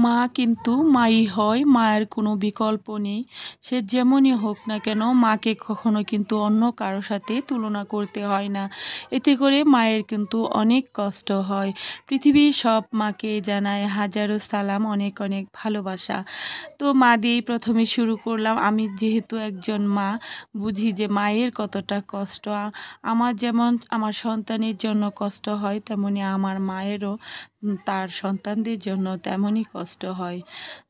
মা কিন্তু মাই হয়, মায়ের কোনো বিকল্প নেই। সে যেমনই হোক না কেন মাকে কখনো কিন্তু অন্য কারো সাথে তুলনা করতে হয় না। এতে করে মায়ের কিন্তু অনেক কষ্ট হয়। পৃথিবীর সব মাকে জানায় হাজারো সালাম, অনেক অনেক ভালোবাসা। তো মা দিয়েই প্রথমে শুরু করলাম। আমি যেহেতু একজন মা, বুঝি যে মায়ের কতটা কষ্ট। আমার যেমন আমার সন্তানের জন্য কষ্ট হয়, তেমনি আমার মায়েরও তার সন্তানদের জন্য তেমনই কষ্ট হয়।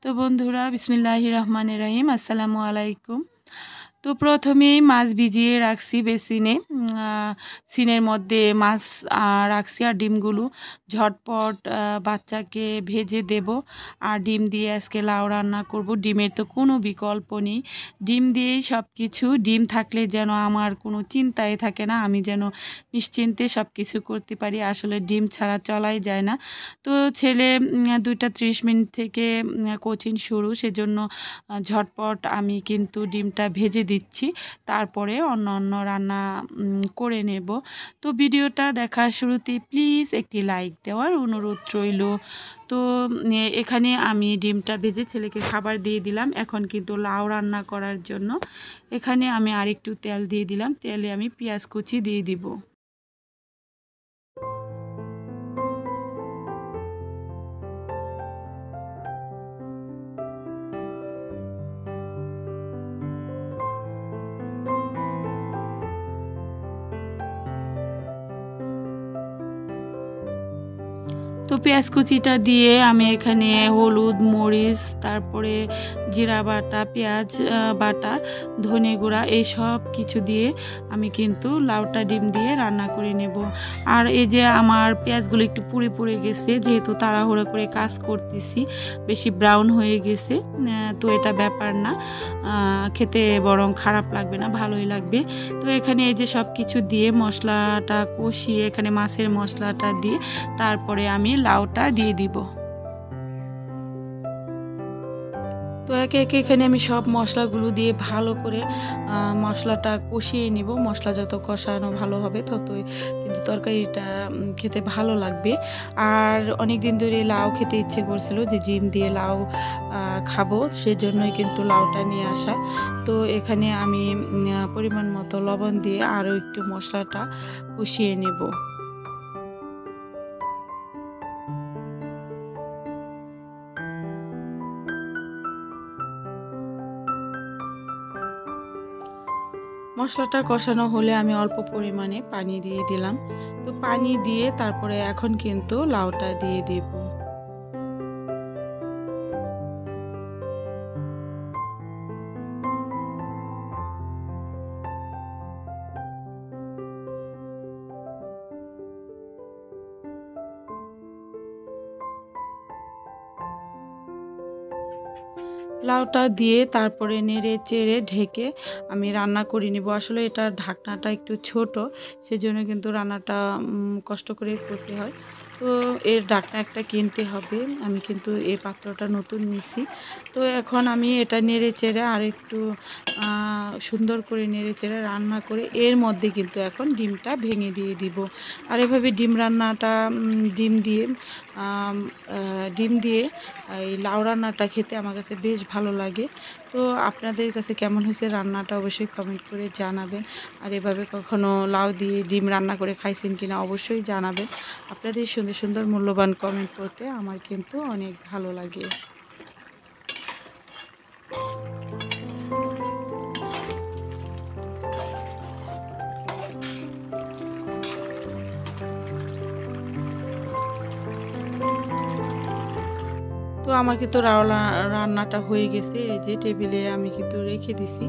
তো বন্ধুরা, বিসমিল্লাহির রহমানির রহিম, আসসালামু আলাইকুম। তো প্রথমেই মাছ ভিজিয়ে রাখছি বেসিনে, সিনের মধ্যে মাছ রাখছি আর ডিমগুলো ঝটপট বাচ্চাকে ভেজে দেব। আর ডিম দিয়ে আজকে লাউ রান্না করব। ডিমের তো কোনো বিকল্প নেই, ডিম দিয়েই সব কিছু। ডিম থাকলে যেন আমার কোনো চিন্তাই থাকে না, আমি যেন নিশ্চিন্তে সব কিছু করতে পারি। আসলে ডিম ছাড়া চলাই যায় না। তো ছেলে 2টা 30 মিনিট থেকে কোচিং শুরু, সেজন্য ঝটপট আমি কিন্তু ডিমটা ভেজে দিচ্ছি, তারপরে অন্য অন্য রান্না করে নেব। তো ভিডিওটা দেখার শুরুতেই প্লিজ একটি লাইক দেওয়ার অনুরোধ রইল। তো এখানে আমি ডিমটা ভেজে ছেলেকে খাবার দিয়ে দিলাম। এখন কিন্তু লাউ রান্না করার জন্য এখানে আমি আরেকটু তেল দিয়ে দিলাম। তেলে আমি পেঁয়াজ কুচি দিয়ে দিব। তো পেঁয়াজ কুচিটা দিয়ে আমি এখানে হলুদ, মরিচ, তারপরে জিরা বাটা, পেঁয়াজ বাটা, ধনে গুঁড়া, এই সব কিছু দিয়ে আমি কিন্তু লাউটা ডিম দিয়ে রান্না করে নেব। আর এই যে আমার পেঁয়াজগুলো একটু পুড়ে পুড়ে গেছে, যেহেতু তাড়াহুড়ো করে কাজ করতেছি, বেশি ব্রাউন হয়ে গেছে। তো এটা ব্যাপার না, খেতে বরং খারাপ লাগবে না, ভালোই লাগবে। তো এখানে এই যে সব কিছু দিয়ে মশলাটা কষিয়ে, এখানে মাছের মশলাটা দিয়ে তারপরে আমি লাউটা দিয়ে দিব। তো একে একে এখানে আমি সব মশলাগুলো দিয়ে ভালো করে মশলাটা কষিয়ে নিব। মশলা যত কষানো ভালো হবে, ততই কিন্তু তরকারিটা খেতে ভালো লাগবে। আর অনেক দিন ধরে লাউ খেতে ইচ্ছে করছিল, যে ডিম দিয়ে লাউ খাবো, সেজন্যই কিন্তু লাউটা নিয়ে আসা। তো এখানে আমি পরিমাণ মতো লবণ দিয়ে আরও একটু মশলাটা কষিয়ে নেব। মশলাটা কষানো হলে আমি অল্প পরিমাণে পানি দিয়ে দিলাম। তো পানি দিয়ে তারপরে এখন কিন্তু লাউটা দিয়ে দিব। লাউটা দিয়ে তারপরে নেড়ে চেড়ে ঢেকে আমি রান্না করে নিব। আসলে এটার ঢাকনাটা একটু ছোট, সেজন্য কিন্তু রান্নাটা কষ্ট করে করতে হয়। তো এর ঢাকনা একটা কিনতে হবে। আমি কিন্তু এই পাত্রটা নতুন নিছি। তো এখন আমি এটা নেড়ে চেড়ে আর একটু সুন্দর করে নেড়ে চেড়ে রান্না করে এর মধ্যে কিন্তু এখন ডিমটা ভেঙে দিয়ে দিব। আর এভাবে ডিম রান্নাটা ডিম দিয়ে এই লাউ রান্নাটা খেতে আমার কাছে বেশ ভালো লাগে। তো আপনাদের কাছে কেমন হয়েছে রান্নাটা অবশ্যই কমেন্ট করে জানাবেন। আর এভাবে কখনো লাউ দিয়ে ডিম রান্না করে খাইছেন কিনা অবশ্যই জানাবেন। আপনাদের সুন্দর সুন্দর মূল্যবান কমেন্ট করতে আমার কিন্তু অনেক ভালো লাগে। তো আমার কিন্তু রান্নাটা হয়ে গেছে, এই যে টেবিলে আমি কিন্তু রেখে দিছি।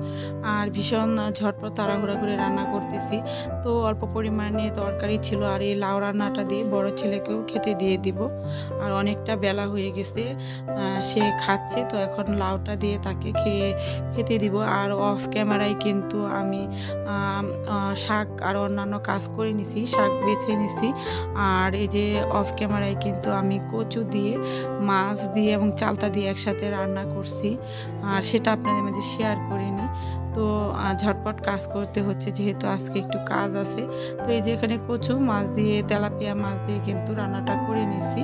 আর ভীষণ ঝটপট তাড়াহুড়া করে রান্না করতেছি। তো অল্প পরিমাণে তরকারি ছিল, আর এই লাউ রান্নাটা দিয়ে বড় ছেলেকেও খেতে দিয়ে দিব। আর অনেকটা বেলা হয়ে গেছে, সে খাচ্ছে, তো এখন লাউটা দিয়ে তাকে খেতে দিব। আর অফ ক্যামেরায় কিন্তু আমি শাক আর অন্যান্য কাজ করে নিছি, শাক বেছে নিছি। আর এই যে অফ ক্যামেরায় কিন্তু আমি কচু দিয়ে, মাছ দিয়ে এবং চালতা দিয়ে একসাথে রান্না করছি, আর সেটা আপনাদের মাঝে শেয়ার করিনি। তো ঝটপট কাজ করতে হচ্ছে, যেহেতু আজকে একটু কাজ আছে। তো এই যে এখানে কচু মাছ দিয়ে, তেলাপিয়া মাছ দিয়ে কিন্তু রান্নাটা করে নিছি।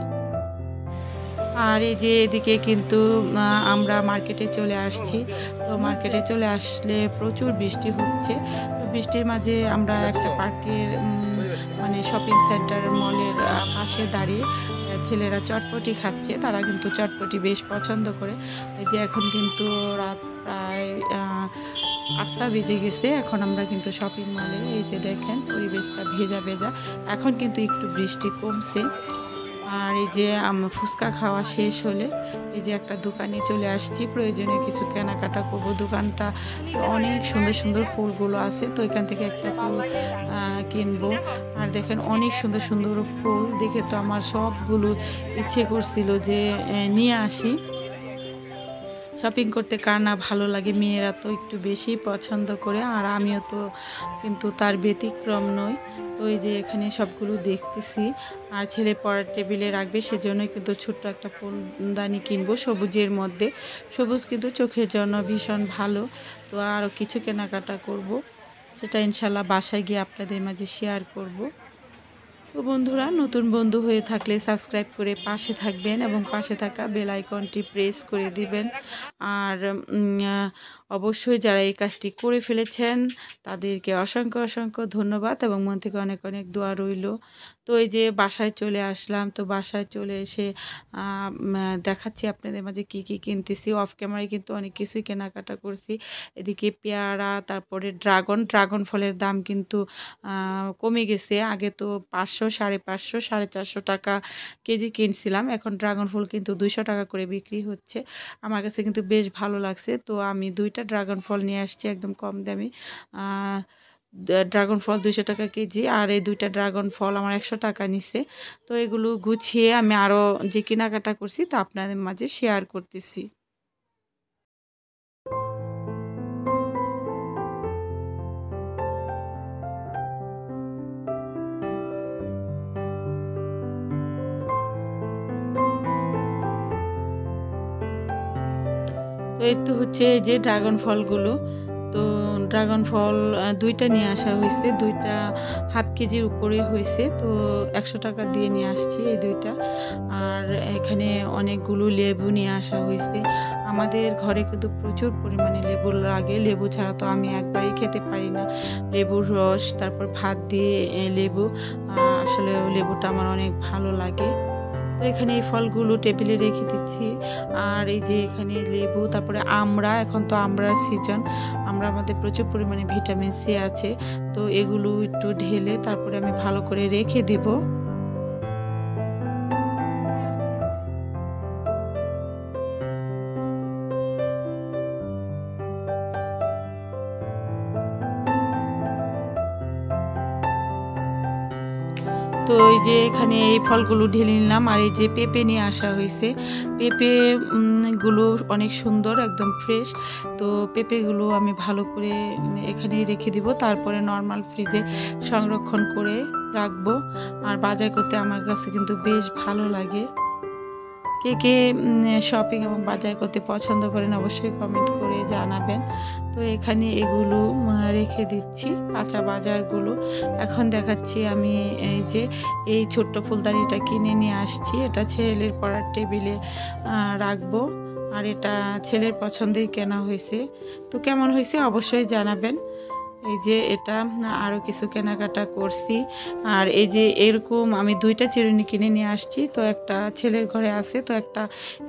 আর এই যে এদিকে কিন্তু আমরা মার্কেটে চলে আসছি। তো মার্কেটে চলে আসলে প্রচুর বৃষ্টি হচ্ছে। তো বৃষ্টির মাঝে আমরা একটা পার্কের মানে শপিং সেন্টার মলের পাশে দাঁড়িয়ে ছেলেরা চটপটি খাচ্ছে। তারা কিন্তু চটপটি বেশ পছন্দ করে। এই যে এখন কিন্তু রাত প্রায় 8টা বেজে গেছে। এখন আমরা কিন্তু শপিং মলে, এই যে দেখেন পরিবেশটা ভেজা ভেজা। এখন কিন্তু একটু বৃষ্টি কমছে। আর এই যে ফুচকা খাওয়া শেষ হলে এই যে একটা দোকানে চলে আসছি, প্রয়োজনীয় কিছু কেনাকাটা করব। দোকানটা অনেক সুন্দর সুন্দর ফুলগুলো আছে, তো এখান থেকে একটা ফুল কিনবো। আর দেখেন অনেক সুন্দর সুন্দর ফুল দেখে তো আমার সবগুলো ইচ্ছে করছিল যে নিয়ে আসি। শপিং করতে কার না ভালো লাগে, মেয়েরা তো একটু বেশি পছন্দ করে, আর আমিও তো কিন্তু তার ব্যতিক্রম নই। তো এই যে এখানে সবগুলো দেখতেছি, আর ছেলে পড়ার টেবিলে রাখবে সেজন্যই কিন্তু ছোট্ট একটা ফুলদানি কিনবো সবুজের মধ্যে। সবুজ কিন্তু চোখের জন্য ভীষণ ভালো। তো আরও কিছু কেনাকাটা করব, সেটা ইনশাল্লাহ বাসায় গিয়ে আপনাদের মাঝে শেয়ার করব। তো বন্ধুরা, নতুন বন্ধু হয়ে থাকলে সাবস্ক্রাইব করে পাশে থাকবেন এবং পাশে থাকা বেল আইকনটি প্রেস করে দিবেন। আর অবশ্যই যারা এই কাজটি করে ফেলেছেন তাদেরকে অসংখ্য অসংখ্য ধন্যবাদ এবং মন থেকে অনেক অনেক দোয়া রইল। তো এই যে বাসায় চলে আসলাম। তো বাসায় চলে এসে দেখাচ্ছি আপনাদের মাঝে কি কি কিনতেছি। অফ ক্যামেরায় কিন্তু অনেক কিছুই কেনাকাটা করছি। এদিকে পেয়ারা, তারপরে ড্রাগন ফলের দাম কিন্তু কমে গেছে। আগে তো 500, 550, 450 টাকা কেজি কিনছিলাম, এখন ড্রাগন ফল কিন্তু 200 টাকা করে বিক্রি হচ্ছে। আমার কাছে কিন্তু বেশ ভালো লাগছে। তো আমি 2টা ড্রাগন ফল নিয়ে আসছি একদম কম দামি। ড্রাগন ফল 200 টাকা কেজি, আর এই 2টা ড্রাগন ফল আমার 100 টাকা নিছে। তো এগুলো গুছিয়ে আমি আরও যে কেনাকাটা করছি তা আপনাদের মাঝে শেয়ার করতেছি। তো এই তো হচ্ছে এই যে ড্রাগন ফলগুলো। তো ড্রাগন ফল 2টা নিয়ে আসা হয়েছে, 2টা হাফ কেজির উপরে হয়েছে। তো 100 টাকা দিয়ে নিয়ে আসছি এই 2টা। আর এখানে অনেকগুলো লেবু নিয়ে আসা হয়েছে। আমাদের ঘরে কিন্তু প্রচুর পরিমাণে লেবু লাগে, লেবু ছাড়া তো আমি একবারই খেতে পারি না। লেবুর রস, তারপর ভাত দিয়ে লেবু, আসলে লেবুটা আমার অনেক ভালো লাগে। তো এখানে এই ফলগুলো টেবিলে রেখে দিচ্ছি। আর এই যে এখানে লেবু, তারপরে আমড়া, এখন তো আমড়ার সিজন। আমড়ার মধ্যে প্রচুর পরিমাণে ভিটামিন সি আছে। তো এগুলো একটু ঢেলে তারপরে আমি ভালো করে রেখে দেব। তো এই যে এখানে এই ফলগুলো ঢেলে নিলাম। আর এই যে পেঁপে নিয়ে আসা হয়েছে, পেঁপে গুলো অনেক সুন্দর, একদম ফ্রেশ। তো পেঁপেগুলো আমি ভালো করে এখানে রেখে দিব, তারপরে নর্মাল ফ্রিজে সংরক্ষণ করে রাখবো। আর বাজার করতে আমার কাছে কিন্তু বেশ ভালো লাগে। কে কে শপিং এবং বাজার করতে পছন্দ করেন অবশ্যই কমেন্ট করে জানাবেন। তো এখানে এগুলো রেখে দিচ্ছি, কাঁচা বাজারগুলো। এখন দেখাচ্ছি আমি এই যে এই ছোট্ট ফুলদানিটা কিনে নিয়ে আসছি। এটা ছেলের পড়ার টেবিলে রাখবো। আর এটা ছেলের পছন্দেই কেনা হয়েছে। তো কেমন হয়েছে অবশ্যই জানাবেন। এই যে এটা আরও কিছু কেনাকাটা করছি। আর এই যে এরকম আমি 2টা চিরুনি কিনে নিয়ে আসছি। তো একটা ছেলের ঘরে আছে, তো একটা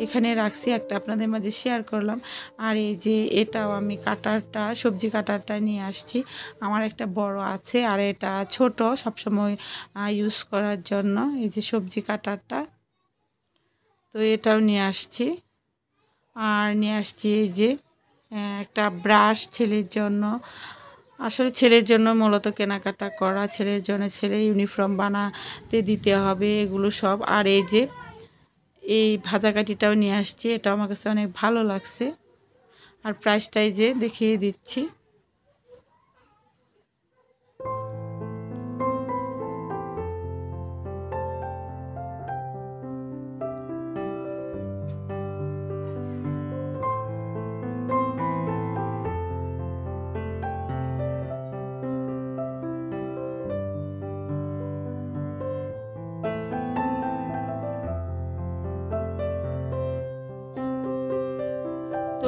এখানে রাখছি, একটা আপনাদের মাঝে শেয়ার করলাম। আর এই যে এটাও আমি কাটারটা, সবজি কাটারটা নিয়ে আসছি। আমার একটা বড় আছে, আর এটা ছোট, সবসময় ইউজ করার জন্য। এই যে সবজি কাটারটা, তো এটাও নিয়ে আসছি। আর নিয়ে আসছি এই যে একটা ব্রাশ ছেলের জন্য। আসলে ছেলের জন্য মূলত কেনাকাটা করা, ছেলের জন্য ছেলের ইউনিফর্ম বানাতে দিতে হবে এগুলো সব। আর এই যে এই ভাজাকাঠিটাও নিয়ে আসছি, এটা আমার কাছে অনেক ভালো লাগছে। আর প্রাইসটাই যে দেখিয়ে দিচ্ছি।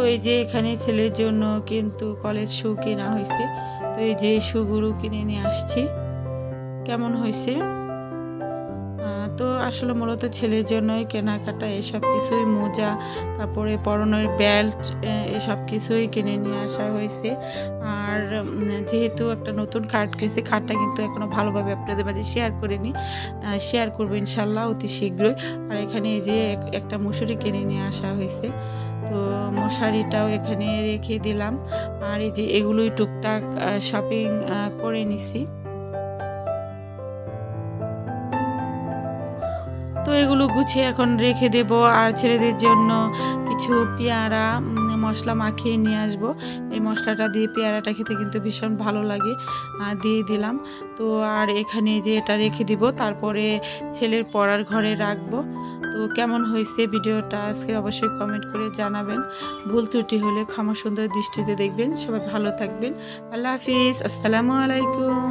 তো এই যে এখানে ছেলের জন্য কিন্তু কলেজ শু কেনা হয়েছে। তো এই যে শুগুলো কিনে নিয়ে আসছি। কেমন হয়েছে? তো আসলে মূলত ছেলের জন্যই কেনাকাটা, এসব কিছুই মোজা, তারপরে পরনের বেল্ট, এসব কিছুই কিনে নিয়ে আসা হয়েছে। আর যেহেতু একটা নতুন কার্ড কিনেছি, কার্ডটা কিন্তু এখনও ভালোভাবে আপনাদের মাঝে শেয়ার করিনি, শেয়ার করবো ইনশাল্লাহ অতি শীঘ্রই। আর এখানে এই যে একটা মশুরি কিনে নিয়ে আসা হয়েছে। তো মশারিটাও এখানে রেখে দিলাম। আর এই যে এগুলোই টুকটাক শপিং করে নিছি। তো এগুলো গুছিয়ে এখন রেখে দেব। আর ছেলেদের জন্য কিছু পেয়ারা মশলা মাখিয়ে নিয়ে আসব। এই মশলাটা দিয়ে পেয়ারাটা খেতে কিন্তু ভীষণ ভালো লাগে, দিয়ে দিলাম। তো আর এখানে যে এটা রেখে দিব, তারপরে ছেলের পড়ার ঘরে রাখবো। তো কেমন হয়েছে ভিডিওটা আজকে অবশ্যই কমেন্ট করে জানাবেন। ভুল ত্রুটি হলে ক্ষমা সুন্দর দৃষ্টিতে দেখবেন। সবাই ভালো থাকবেন। আল্লাহ হাফিজ, আসসালামু আলাইকুম।